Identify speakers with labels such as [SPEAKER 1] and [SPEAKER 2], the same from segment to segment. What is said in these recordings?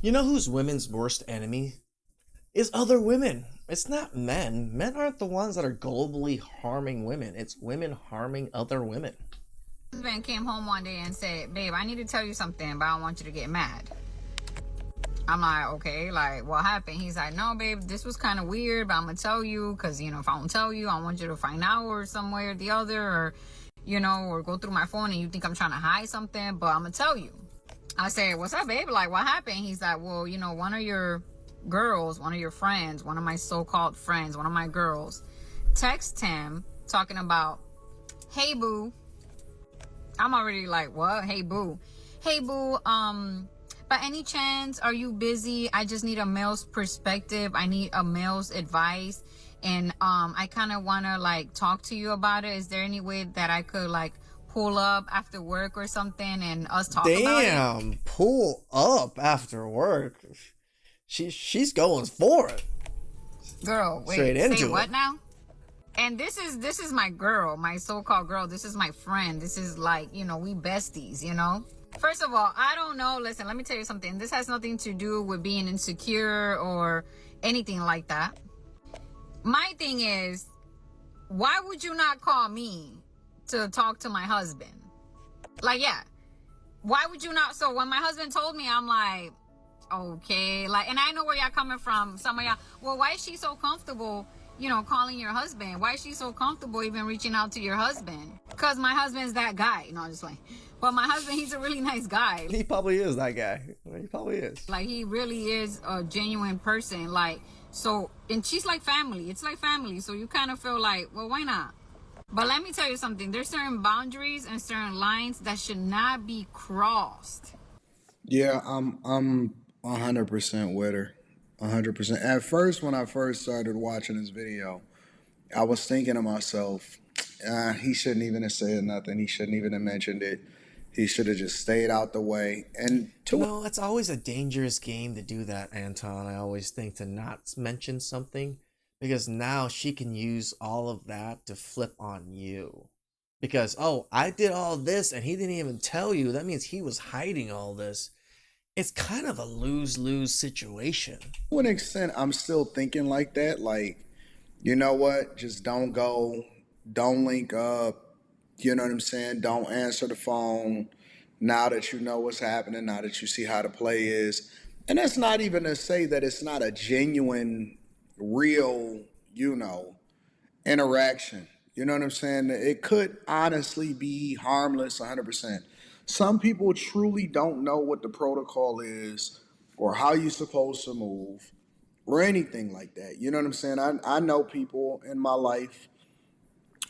[SPEAKER 1] You know who's women's worst enemy? Is other women. It's not men. Men aren't the ones that are globally harming women. It's women harming other women.
[SPEAKER 2] Husband came home one day and said, "Babe, I need to tell you something, but I don't want you to get mad." I'm like, "Okay, like, what happened?" He's like, "No, babe, this was kind of weird, but I'm gonna tell you, because, if I don't tell you, I want you to find out, or some way or the other, or, or go through my phone and you think I'm trying to hide something, but I'm gonna tell you." I said, "What's up, babe? Like, what happened?" He's like, "Well, one of your girls, one of your friends, one of my so-called friends, one of my girls, text him talking about, 'Hey, boo.'" I'm already like, "What? Hey, boo. Hey, boo, by any chance, are you busy? I just need a male's perspective. I need a male's advice. And I kind of want to, like, talk to you about it. Is there any way that I could, like, pull up after work or something and us talk about it?"
[SPEAKER 1] Damn, pull up after work. She's going for it.
[SPEAKER 2] Girl, wait,
[SPEAKER 1] Straight
[SPEAKER 2] say
[SPEAKER 1] into
[SPEAKER 2] what
[SPEAKER 1] it.
[SPEAKER 2] now? And this is my girl, my so-called girl. This is my friend. This is like, we besties. First of all, I don't know. Listen, let me tell you something. This has nothing to do with being insecure or anything like that. My thing is, why would you not call me to talk to my husband? Like, yeah. Why would you not? So when my husband told me, I'm like, okay, like, and I know where y'all coming from. Some of y'all, well, why is she so comfortable, calling your husband? Why is she so comfortable even reaching out to your husband? Because my husband's that guy. No, I'm just like, but my husband, he's a really nice guy.
[SPEAKER 1] He probably is that guy. He probably is.
[SPEAKER 2] Like, he really is a genuine person. Like, so, and she's like family. It's like family. So you kind of feel like, well, why not? But let me tell you something. There's certain boundaries and certain lines that should not be crossed.
[SPEAKER 3] Yeah, I'm 100% with her. 100%. At first, when I first started watching this video, I was thinking to myself, he shouldn't even have said nothing. He shouldn't even have mentioned it. He should have just stayed out the way. And
[SPEAKER 1] It's always a dangerous game to do that, Anton. I always think to not mention something because now she can use all of that to flip on you. Because, oh, I did all this and he didn't even tell you. That means he was hiding all this. It's kind of a lose-lose situation.
[SPEAKER 3] to an extent, I'm still thinking like that. Like, you know what? Just don't go. Don't link up. You know what I'm saying? Don't answer the phone now that you know what's happening, now that you see how the play is. And that's not even to say that it's not a genuine, real, interaction. You know what I'm saying? It could honestly be harmless 100%. Some people truly don't know what the protocol is or how you're supposed to move or anything like that. You know what I'm saying? I know people in my life,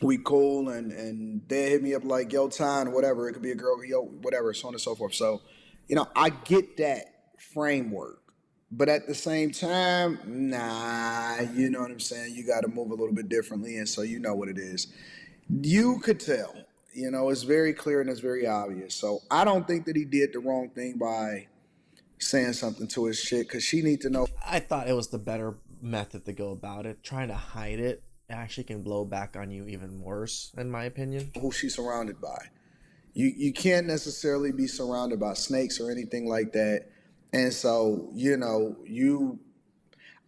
[SPEAKER 3] we cool, and they hit me up like, yo, time, whatever. It could be a girl, yo, whatever, so on and so forth. So, I get that framework. But at the same time, nah, you know what I'm saying? You got to move a little bit differently. And so you know what it is. You could tell, it's very clear and it's very obvious. So I don't think that he did the wrong thing by saying something to his chick, because she need to know
[SPEAKER 1] I thought it was the better method to go about it. Trying to hide it actually can blow back on you even worse, in my opinion.
[SPEAKER 3] who she's surrounded by. You can't necessarily be surrounded by snakes or anything like that. And so,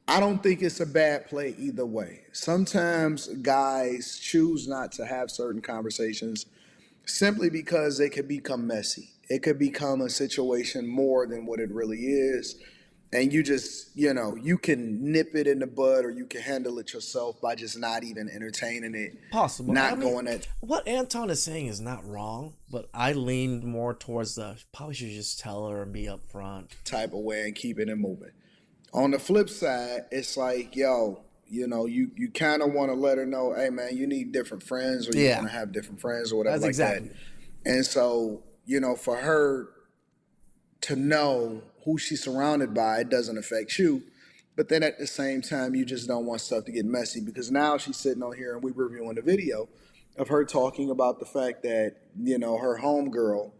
[SPEAKER 3] I don't think it's a bad play either way. Sometimes guys choose not to have certain conversations simply because it could become messy. It could become a situation more than what it really is. And you just, you can nip it in the bud or you can handle it yourself by just not even entertaining it,
[SPEAKER 1] Possible. I
[SPEAKER 3] not
[SPEAKER 1] mean,
[SPEAKER 3] going at
[SPEAKER 1] what Anton is saying is not wrong, but I leaned more towards the probably should just tell her and be upfront.
[SPEAKER 3] type of way and keep it moving. On the flip side, it's like, yo, you kind of want to let her know, hey, man, you need different friends or you
[SPEAKER 1] Yeah,
[SPEAKER 3] want to have different friends or whatever
[SPEAKER 1] that's
[SPEAKER 3] like
[SPEAKER 1] exactly
[SPEAKER 3] that.
[SPEAKER 1] it.
[SPEAKER 3] And so, for her to know who she's surrounded by, it doesn't affect you. But then at the same time, you just don't want stuff to get messy because now she's sitting on here and we reviewing the video of her talking about the fact that, her homegirl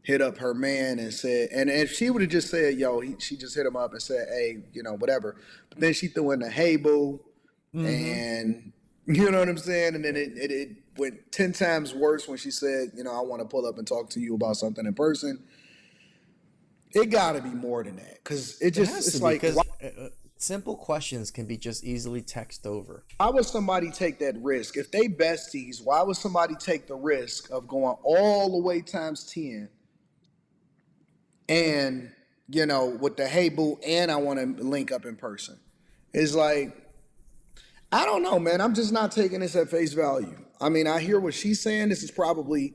[SPEAKER 3] hit up her man and said, and if she would have just said, yo, she just hit him up and said, hey, whatever. But then she threw in the hey boo,
[SPEAKER 1] Mm-hmm.
[SPEAKER 3] and you know what I'm saying? And then it went 10 times worse when she said, I want to pull up and talk to you about something in person. It got to be more than that, because it
[SPEAKER 1] It
[SPEAKER 3] just
[SPEAKER 1] has to
[SPEAKER 3] it's
[SPEAKER 1] be
[SPEAKER 3] like, why,
[SPEAKER 1] because simple questions can be just easily text over.
[SPEAKER 3] why would somebody take that risk if they besties? Why would somebody take the risk of going all the way times 10 and with the hey boo and I want to link up in person? It's like, I don't know, man. I'm just not taking this at face value. I mean, I hear what she's saying. This is probably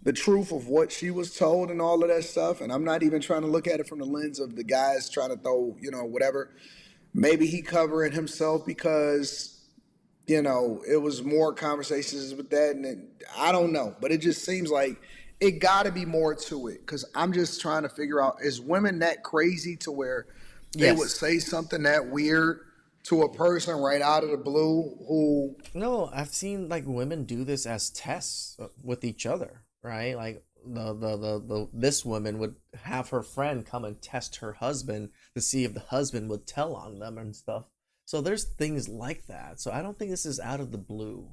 [SPEAKER 3] the truth of what she was told and all of that stuff. And I'm not even trying to look at it from the lens of the guys trying to throw, whatever. Maybe he covering himself because, it was more conversations with that. And I don't know. But it just seems like it got to be more to it. Because I'm just trying to figure out, is women that crazy to where they would
[SPEAKER 1] Yes.
[SPEAKER 3] say something that weird to a person right out of the blue who,
[SPEAKER 1] No, I've seen like women do this as tests with each other, right? Like the this woman would have her friend come and test her husband to see if the husband would tell on them and stuff. So there's things like that. So I don't think this is out of the blue,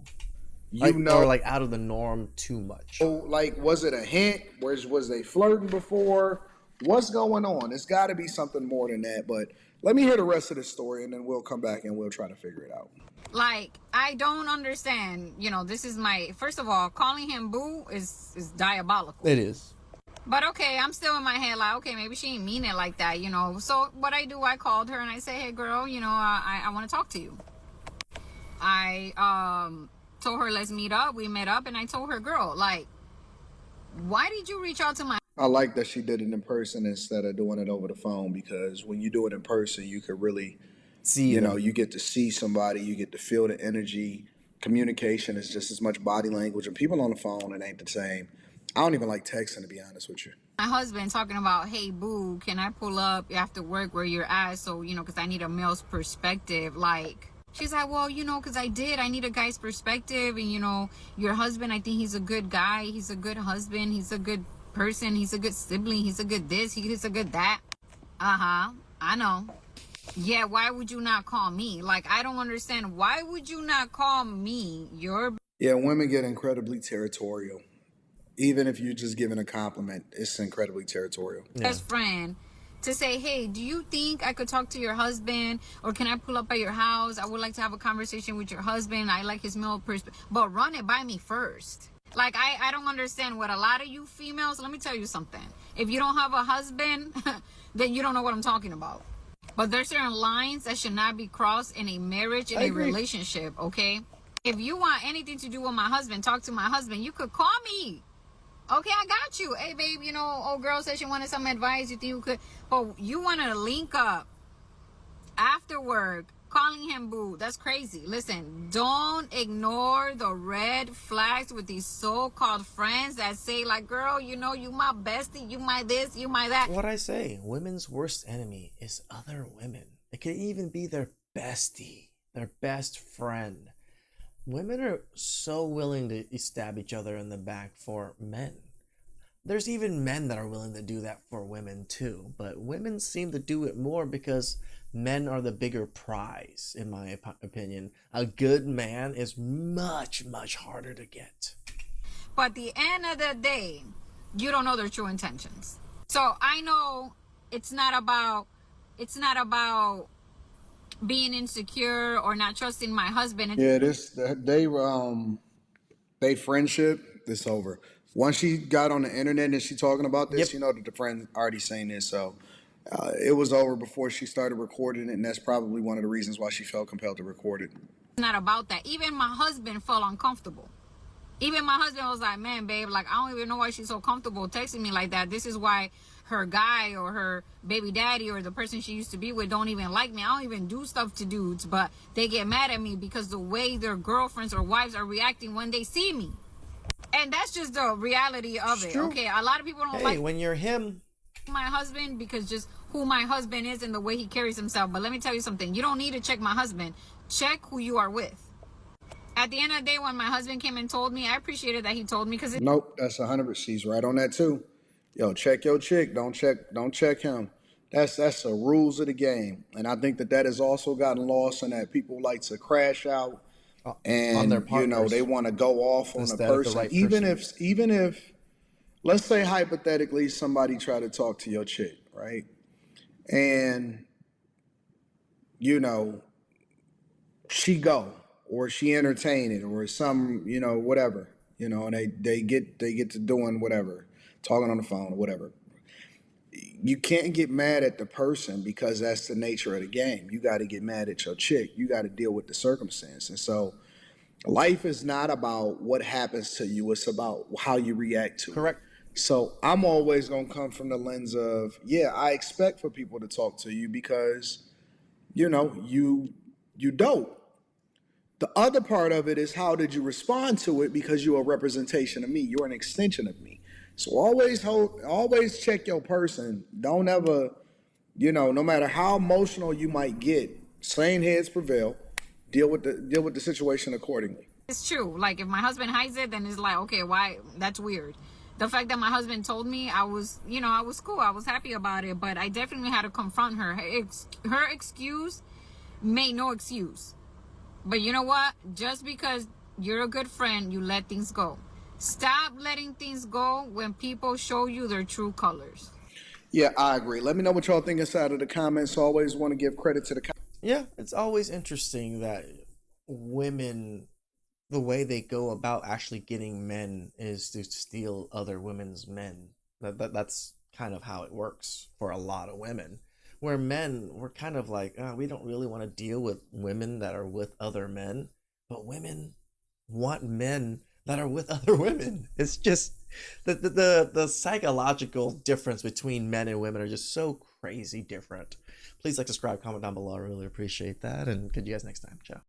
[SPEAKER 3] you
[SPEAKER 1] like
[SPEAKER 3] know,
[SPEAKER 1] or like out of the norm too much.
[SPEAKER 3] like, was it a hint? Was they flirting before? What's going on? It's got to be something more than that. But let me hear the rest of the story, and then we'll come back and we'll try to figure it out.
[SPEAKER 2] Like, I don't understand. This is my first of all, calling him boo is diabolical.
[SPEAKER 1] It is.
[SPEAKER 2] But okay, I'm still in my head like, okay, maybe she didn't mean it like that. So what I do, I called her and I say, hey girl, I want to talk to you. I told her let's meet up. We met up and I told her, girl, like, why did you reach out to my
[SPEAKER 3] I like that she did it in person instead of doing it over the phone, because when you do it in person, you could really,
[SPEAKER 1] See them.
[SPEAKER 3] you get to see somebody, you get to feel the energy. Communication is just as much body language, and people on the phone, it ain't the same. I don't even like texting, to be honest with you.
[SPEAKER 2] husband talking about, hey boo, can I pull up after work where you're at? So, because I need a male's perspective. Like, she's like, well, because I need a guy's perspective. And, your husband, I think he's a good guy. He's a good husband. He's a good person. He's a good sibling. He's a good this. He's a good that. Uh-huh. I know. Yeah, why would you not call me? Like, I don't understand. Why would you not call me your
[SPEAKER 3] Yeah, women get incredibly territorial. Even if you're just giving a compliment, it's incredibly territorial.
[SPEAKER 1] Yeah.
[SPEAKER 2] best friend to say, hey, do you think I could talk to your husband, or can I pull up at your house? I would like to have a conversation with your husband. I like his male perspective, but run it by me first. Like, I don't understand what a lot of you females, let me tell you something. If you don't have a husband, then you don't know what I'm talking about. But there's certain lines that should not be crossed in a marriage, in
[SPEAKER 3] I
[SPEAKER 2] a
[SPEAKER 3] agree.
[SPEAKER 2] relationship, okay? If you want anything to do with my husband, talk to my husband. You could call me. Okay, I got you. Hey, babe, old girl said she wanted some advice. You think you could? But you want to link up after work, calling him boo. That's crazy. Listen, don't ignore the red flags with these so-called friends that say, like, girl, you my bestie, you my this, you my that.
[SPEAKER 1] What I say, women's worst enemy is other women. It could even be their bestie, their best friend. Women are so willing to stab each other in the back for men. There's even men that are willing to do that for women too, but women seem to do it more because men are the bigger prize, in my opinion. A good man is much, much harder to get.
[SPEAKER 2] But at the end of the day, you don't know their true intentions. So I know it's not about being insecure or not trusting my husband.
[SPEAKER 3] Yeah, they friendship, it's over. Once she got on the internet and she talking about this,
[SPEAKER 1] Yep.
[SPEAKER 3] you know that the friend already saying this, so it was over before she started recording it, and that's probably one of the reasons why she felt compelled to record it.
[SPEAKER 2] It's not about that. Even my husband felt uncomfortable. Even my husband was like, man, babe, like, I don't even know why she's so comfortable texting me like that. This is why her guy or her baby daddy or the person she used to be with don't even like me. I don't even do stuff to dudes, but they get mad at me because the way their girlfriends or wives are reacting when they see me. And that's just the reality of it.
[SPEAKER 3] True.
[SPEAKER 2] Okay, a lot of people don't
[SPEAKER 1] Hey,
[SPEAKER 2] like
[SPEAKER 1] when you're him,
[SPEAKER 2] my husband because just who my husband is and the way he carries himself. But let me tell you something. You don't need to check my husband. Check who you are with. At the end of the day, when my husband came and told me, I appreciated that he told me because
[SPEAKER 3] Nope, that's 100%. She's right on that too. Yo, check your chick. Don't check him. That's the rules of the game, and I think that has also gotten lost, and that people like to crash out,
[SPEAKER 1] uh, on their
[SPEAKER 3] and they
[SPEAKER 1] partners
[SPEAKER 3] want to go off on a
[SPEAKER 1] instead of the
[SPEAKER 3] person,
[SPEAKER 1] right
[SPEAKER 3] even
[SPEAKER 1] person.
[SPEAKER 3] if let's say hypothetically somebody try to talk to your chick, right? And you know, she go or she entertain it or some, whatever, and they get to doing whatever, talking on the phone or whatever. You can't get mad at the person because that's the nature of the game. You got to get mad at your chick. You got to deal with the circumstance. And so life is not about what happens to you, it's about how you react to it.
[SPEAKER 1] Correct.
[SPEAKER 3] So I'm always going to come from the lens of, yeah, I expect for people to talk to you because, you dope. The other part of it is how did you respond to it because you're a representation of me. You're an extension of me. So always check your person. Don't ever, no matter how emotional you might get, sane heads prevail. Deal with the situation accordingly.
[SPEAKER 2] It's true. Like if my husband hides it, then it's like, okay, why? That's weird. The fact that my husband told me, I was cool. I was happy about it, but I definitely had to confront her. Her excuse made no excuse. But you know what? Just because you're a good friend, you let things go. Stop letting things go when people show you their true colors.
[SPEAKER 3] Yeah, I agree. Let me know what y'all think inside of the comments. Always want to give credit to the
[SPEAKER 1] Yeah, it's always interesting that women, the way they go about actually getting men is to steal other women's men. That's kind of how it works for a lot of women. Where men, we're kind of like, we don't really want to deal with women that are with other men, but women want men that are with other women. It's just the psychological difference between men and women are just so crazy different. Please like, subscribe, comment down below. I really appreciate that, and catch you guys next time. Ciao.